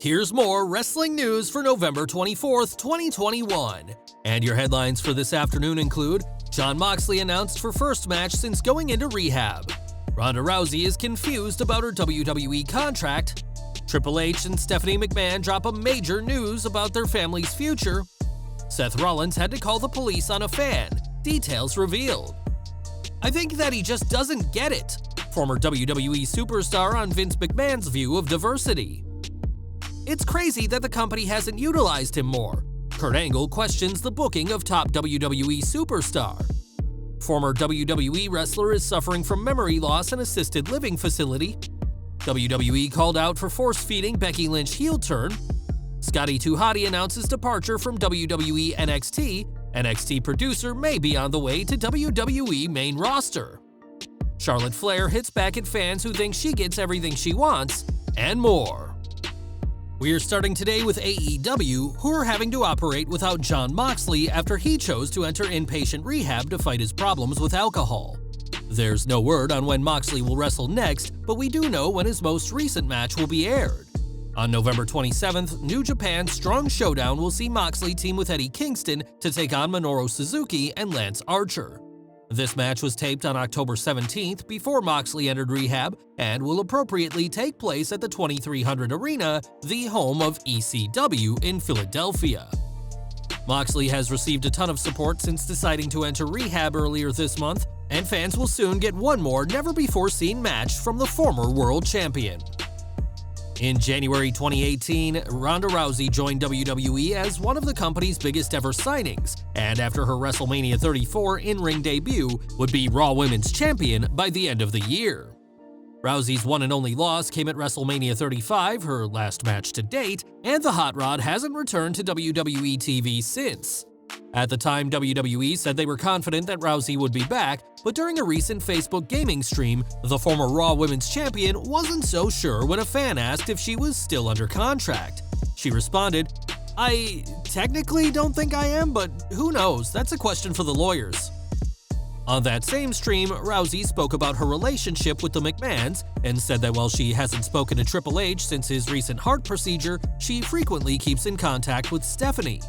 Here's more wrestling news for November 24th, 2021. And your headlines for this afternoon include: Jon Moxley announced for first match since going into rehab. Ronda Rousey is confused about her WWE contract. Triple H and Stephanie McMahon drop a major news about their family's future. Seth Rollins had to call the police on a fan. Details revealed. I think that he just doesn't get it. Former WWE superstar on Vince McMahon's view of diversity. It's crazy that the company hasn't utilized him more. Kurt Angle questions the booking of top WWE superstar. Former WWE wrestler is suffering from memory loss and assisted living facility. WWE called out for force-feeding Becky Lynch heel turn. Scotty Hotty announces departure from WWE NXT. NXT producer may be on the way to WWE main roster. Charlotte Flair hits back at fans who think she gets everything she wants, and more. We're starting today with AEW, who are having to operate without Jon Moxley after he chose to enter inpatient rehab to fight his problems with alcohol. There's no word on when Moxley will wrestle next, but we do know when his most recent match will be aired. On November 27th, New Japan's Strong Showdown will see Moxley team with Eddie Kingston to take on Minoru Suzuki and Lance Archer. This match was taped on October 17th before Moxley entered rehab and will appropriately take place at the 2300 Arena, the home of ECW in Philadelphia. Moxley has received a ton of support since deciding to enter rehab earlier this month, and fans will soon get one more never-before-seen match from the former world champion. In January 2018, Ronda Rousey joined WWE as one of the company's biggest ever signings, and after her WrestleMania 34 in-ring debut, would be Raw Women's Champion by the end of the year. Rousey's one and only loss came at WrestleMania 35, her last match to date, and the Hot Rod hasn't returned to WWE TV since. At the time, WWE said they were confident that Rousey would be back, but during a recent Facebook gaming stream, the former Raw Women's Champion wasn't so sure when a fan asked if she was still under contract. She responded, "I technically don't think I am, but who knows? That's a question for the lawyers." On that same stream, Rousey spoke about her relationship with the McMahons and said that while she hasn't spoken to Triple H since his recent heart procedure, she frequently keeps in contact with Stephanie.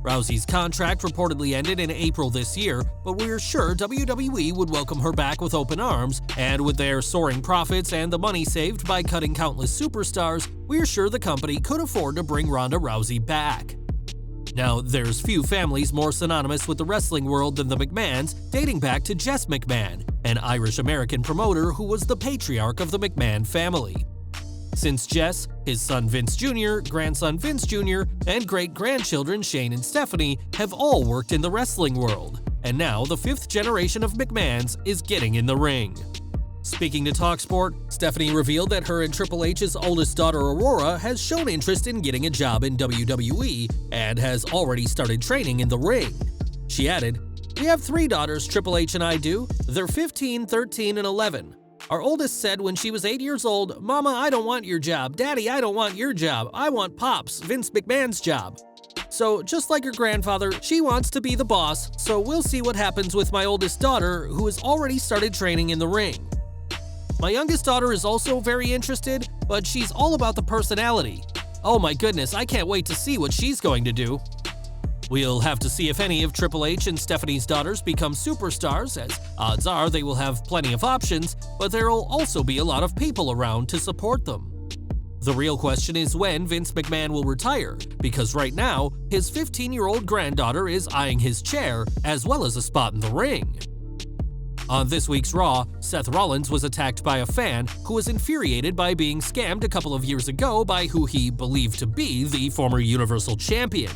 Rousey's contract reportedly ended in April this year, but we're sure WWE would welcome her back with open arms, and with their soaring profits and the money saved by cutting countless superstars, we're sure the company could afford to bring Ronda Rousey back. Now, there's few families more synonymous with the wrestling world than the McMahons, dating back to Jess McMahon, an Irish-American promoter who was the patriarch of the McMahon family. Since Jess, his son Vince Jr., grandson Vince Jr., and great-grandchildren Shane and Stephanie have all worked in the wrestling world, and now the fifth generation of McMahons is getting in the ring. Speaking to TalkSport, Stephanie revealed that her and Triple H's oldest daughter Aurora has shown interest in getting a job in WWE and has already started training in the ring. She added, "We have 3 daughters, Triple H and I do. They're 15, 13, and 11. Our oldest said when she was 8 years old, 'Mama, I don't want your job. Daddy, I don't want your job. I want Pops, Vince McMahon's job.' So just like her grandfather, she wants to be the boss, so we'll see what happens with my oldest daughter, who has already started training in the ring. My youngest daughter is also very interested, but she's all about the personality. Oh my goodness, I can't wait to see what she's going to do." We'll have to see if any of Triple H and Stephanie's daughters become superstars, as odds are they will have plenty of options, but there'll also be a lot of people around to support them. The real question is when Vince McMahon will retire, because right now, his 15-year-old granddaughter is eyeing his chair, as well as a spot in the ring. On this week's Raw, Seth Rollins was attacked by a fan who was infuriated by being scammed a couple of years ago by who he believed to be the former Universal Champion.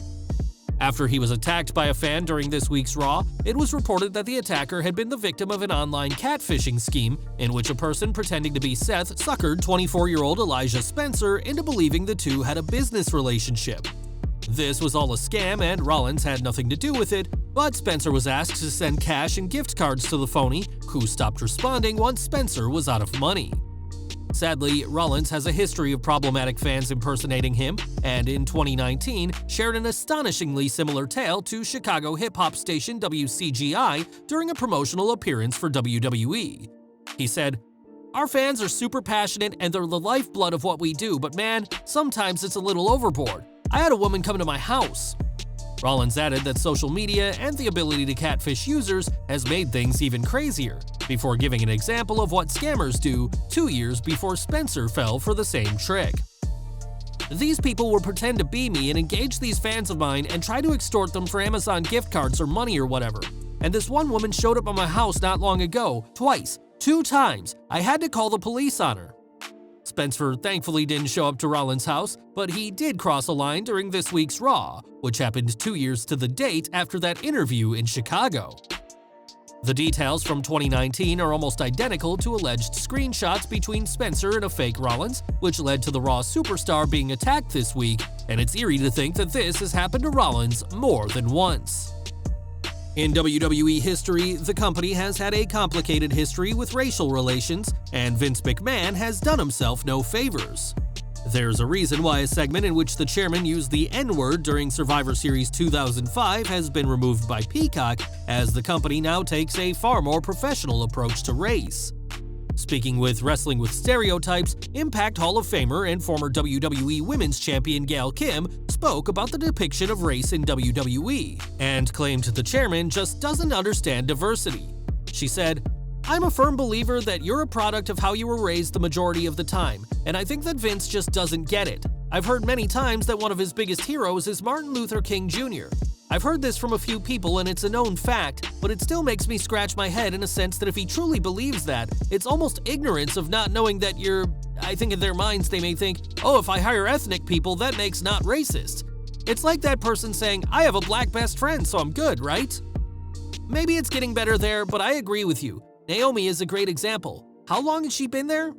After he was attacked by a fan during this week's Raw, it was reported that the attacker had been the victim of an online catfishing scheme in which a person pretending to be Seth suckered 24-year-old Elijah Spencer into believing the two had a business relationship. This was all a scam and Rollins had nothing to do with it, but Spencer was asked to send cash and gift cards to the phony, who stopped responding once Spencer was out of money. Sadly, Rollins has a history of problematic fans impersonating him, and in 2019 shared an astonishingly similar tale to Chicago hip-hop station WCGI during a promotional appearance for WWE. He said, Our fans are super passionate and they're the lifeblood of what we do, but man, sometimes it's a little overboard. I had a woman come to my house." Rollins added that social media and the ability to catfish users has made things even crazier, before giving an example of what scammers do 2 years before Spencer fell for the same trick. "These people will pretend to be me and engage these fans of mine and try to extort them for Amazon gift cards or money or whatever. And this one woman showed up at my house not long ago, twice, 2 times. I had to call the police on her." Spencer thankfully didn't show up to Rollins' house, but he did cross a line during this week's Raw, which happened 2 years to the date after that interview in Chicago. The details from 2019 are almost identical to alleged screenshots between Spencer and a fake Rollins, which led to the Raw superstar being attacked this week, and it's eerie to think that this has happened to Rollins more than once. In WWE history, the company has had a complicated history with racial relations, and Vince McMahon has done himself no favors. There's a reason why a segment in which the chairman used the N-word during Survivor Series 2005 has been removed by Peacock, as the company now takes a far more professional approach to race. Speaking with Wrestling with Stereotypes, Impact Hall of Famer and former WWE Women's Champion Gail Kim spoke about the depiction of race in WWE, and claimed the chairman just doesn't understand diversity. She said, "I'm a firm believer that you're a product of how you were raised the majority of the time, and I think that Vince just doesn't get it. I've heard many times that one of his biggest heroes is Martin Luther King Jr. I've heard this from a few people and it's a known fact, but it still makes me scratch my head in a sense that if he truly believes that, it's almost ignorance of not knowing that I think in their minds they may think, oh, if I hire ethnic people, that makes not racist. It's like that person saying, I have a black best friend, so I'm good, right?" Maybe it's getting better there, but I agree with you. Naomi is a great example. How long has she been there?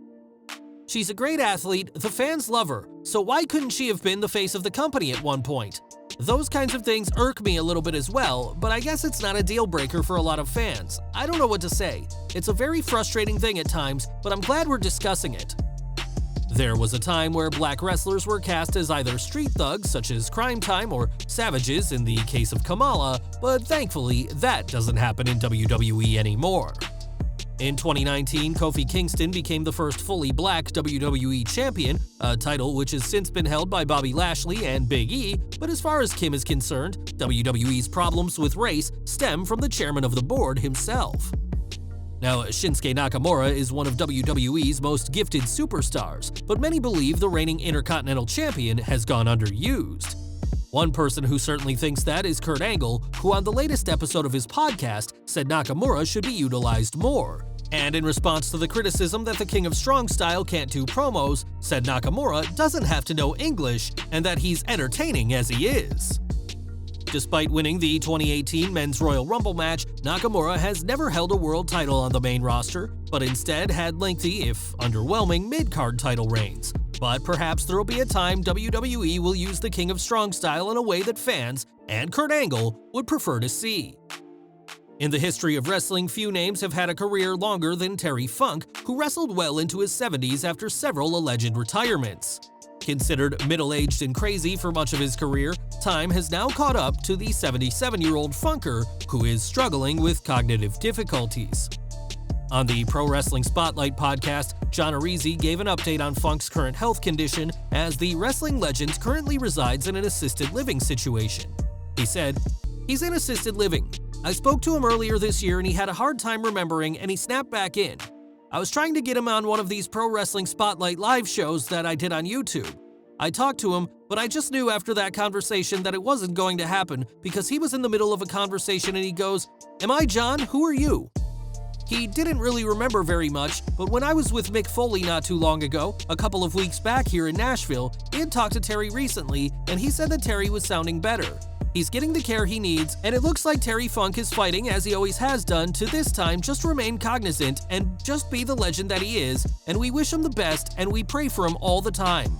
She's a great athlete, the fans love her, so why couldn't she have been the face of the company at one point? Those kinds of things irk me a little bit as well, but I guess it's not a deal breaker for a lot of fans. I don't know what to say. It's a very frustrating thing at times, but I'm glad we're discussing it. There was a time where black wrestlers were cast as either street thugs, such as Crime Time, or savages in the case of Kamala, but thankfully that doesn't happen in WWE anymore. In 2019, Kofi Kingston became the first fully black WWE champion, a title which has since been held by Bobby Lashley and Big E, but as far as Kim is concerned, WWE's problems with race stem from the chairman of the board himself. Now, Shinsuke Nakamura is one of WWE's most gifted superstars, but many believe the reigning Intercontinental Champion has gone underused. One person who certainly thinks that is Kurt Angle, who on the latest episode of his podcast said Nakamura should be utilized more. And in response to the criticism that the King of Strong Style can't do promos, said Nakamura doesn't have to know English and that he's entertaining as he is. Despite winning the 2018 Men's Royal Rumble match, Nakamura has never held a world title on the main roster, but instead had lengthy, if underwhelming, mid-card title reigns. But perhaps there will be a time WWE will use the King of Strong Style in a way that fans, and Kurt Angle, would prefer to see. In the history of wrestling, few names have had a career longer than Terry Funk, who wrestled well into his 70s after several alleged retirements. Considered middle-aged and crazy for much of his career, time has now caught up to the 77-year-old Funker, who is struggling with cognitive difficulties. On the Pro Wrestling Spotlight podcast, Ronda Rousey gave an update on Funk's current health condition, as the wrestling legend currently resides in an assisted living situation. He said, "He's in assisted living. I spoke to him earlier this year and he had a hard time remembering and he snapped back in. I was trying to get him on one of these Pro Wrestling Spotlight live shows that I did on YouTube. I talked to him, but I just knew after that conversation that it wasn't going to happen because he was in the middle of a conversation and he goes, 'Am I John? Who are you?' He didn't really remember very much, but when I was with Mick Foley not too long ago, a couple of weeks back here in Nashville, he had talked to Terry recently and he said that Terry was sounding better. He's getting the care he needs, and it looks like Terry Funk is fighting as he always has done to this time just remain cognizant and just be the legend that he is, and we wish him the best and we pray for him all the time."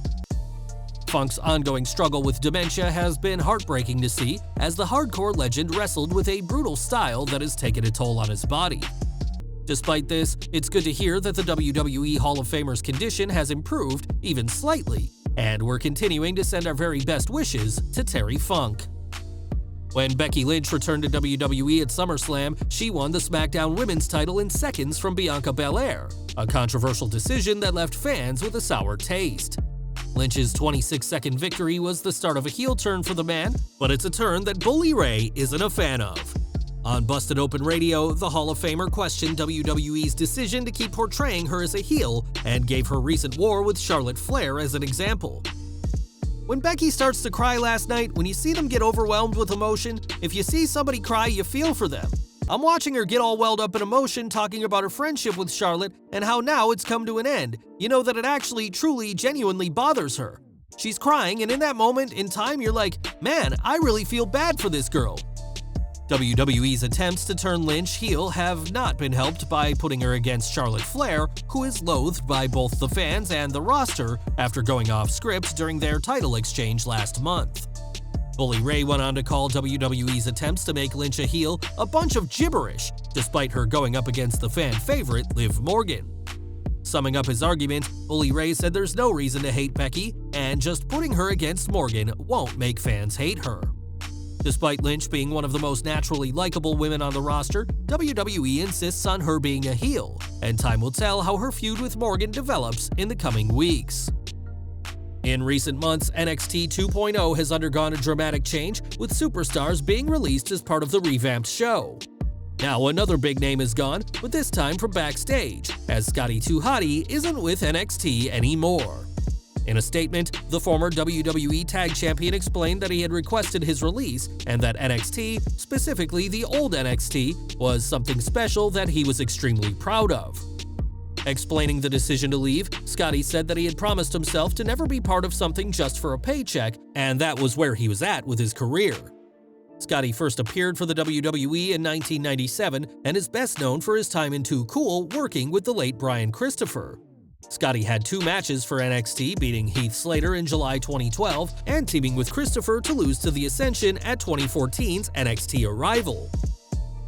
Funk's ongoing struggle with dementia has been heartbreaking to see, as the hardcore legend wrestled with a brutal style that has taken a toll on his body. Despite this, it's good to hear that the WWE Hall of Famer's condition has improved, even slightly, and we're continuing to send our very best wishes to Terry Funk. When Becky Lynch returned to WWE at SummerSlam, she won the SmackDown Women's title in seconds from Bianca Belair. a controversial decision that left fans with a sour taste. Lynch's 26-second victory was the start of a heel turn for the man, but it's a turn that Bully Ray isn't a fan of. On Busted Open Radio, the Hall of Famer questioned WWE's decision to keep portraying her as a heel and gave her recent war with Charlotte Flair as an example. When Becky starts to cry last night, when you see them get overwhelmed with emotion, if you see somebody cry, you feel for them. I'm watching her get all welled up in emotion talking about her friendship with Charlotte and how now it's come to an end. You know that it actually, truly, genuinely bothers her. She's crying, and in that moment in time, you're like, man, I really feel bad for this girl. WWE's attempts to turn Lynch heel have not been helped by putting her against Charlotte Flair, who is loathed by both the fans and the roster after going off script during their title exchange last month. Bully Ray went on to call WWE's attempts to make Lynch a heel a bunch of gibberish, despite her going up against the fan favorite Liv Morgan. Summing up his argument, Bully Ray said there's no reason to hate Becky, and just putting her against Morgan won't make fans hate her. Despite Lynch being one of the most naturally likable women on the roster, WWE insists on her being a heel, and time will tell how her feud with Morgan develops in the coming weeks. In recent months, NXT 2.0 has undergone a dramatic change, with superstars being released as part of the revamped show. Now another big name is gone, but this time from backstage, as Scotty Hotty isn't with NXT anymore. In a statement, the former WWE Tag Champion explained that he had requested his release and that NXT, specifically the old NXT, was something special that he was extremely proud of. Explaining the decision to leave, Scotty said that he had promised himself to never be part of something just for a paycheck, and that was where he was at with his career. Scotty first appeared for the WWE in 1997 and is best known for his time in Too Cool working with the late Brian Christopher. Scotty had 2 matches for NXT, beating Heath Slater in July 2012 and teaming with Christopher to lose to The Ascension at 2014's NXT Arrival.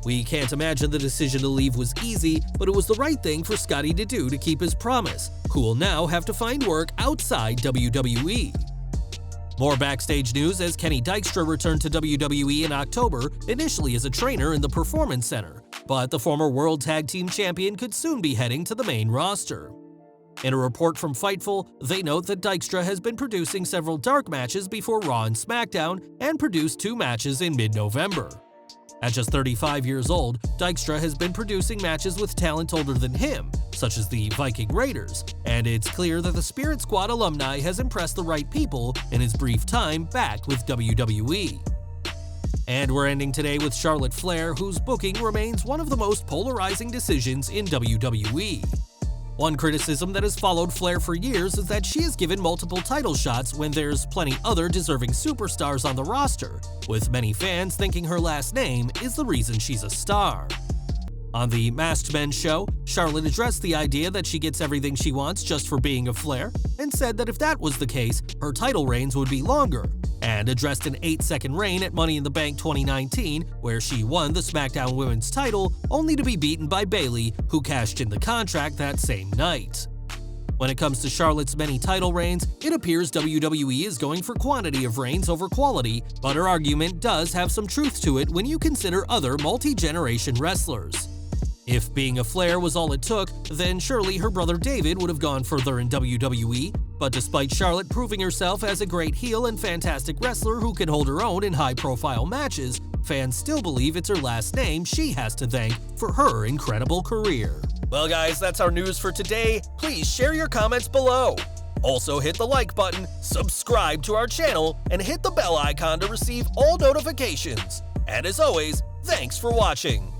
We can't imagine the decision to leave was easy, but it was the right thing for Scotty to do to keep his promise, who will now have to find work outside WWE. More backstage news as Kenny Dykstra returned to WWE in October, initially as a trainer in the Performance Center, but the former World Tag Team Champion could soon be heading to the main roster. In a report from Fightful, they note that Dykstra has been producing several dark matches before Raw and SmackDown and produced 2 matches in mid-November. At just 35 years old, Dykstra has been producing matches with talent older than him, such as the Viking Raiders, and it's clear that the Spirit Squad alumni has impressed the right people in his brief time back with WWE. And we're ending today with Charlotte Flair, whose booking remains one of the most polarizing decisions in WWE. One criticism that has followed Flair for years is that she is given multiple title shots when there's plenty other deserving superstars on the roster, with many fans thinking her last name is the reason she's a star. On the Masked Men show, Charlotte addressed the idea that she gets everything she wants just for being a Flair, and said that if that was the case, her title reigns would be longer, and addressed an 8-second reign at Money in the Bank 2019, where she won the SmackDown Women's title, only to be beaten by Bayley, who cashed in the contract that same night. When it comes to Charlotte's many title reigns, it appears WWE is going for quantity of reigns over quality, but her argument does have some truth to it when you consider other multi-generation wrestlers. If being a Flair was all it took, then surely her brother David would have gone further in WWE, but despite Charlotte proving herself as a great heel and fantastic wrestler who can hold her own in high-profile matches, fans still believe it's her last name she has to thank for her incredible career. Well guys, that's our news for today. Please share your comments below. Also hit the like button, subscribe to our channel, and hit the bell icon to receive all notifications. And as always, thanks for watching.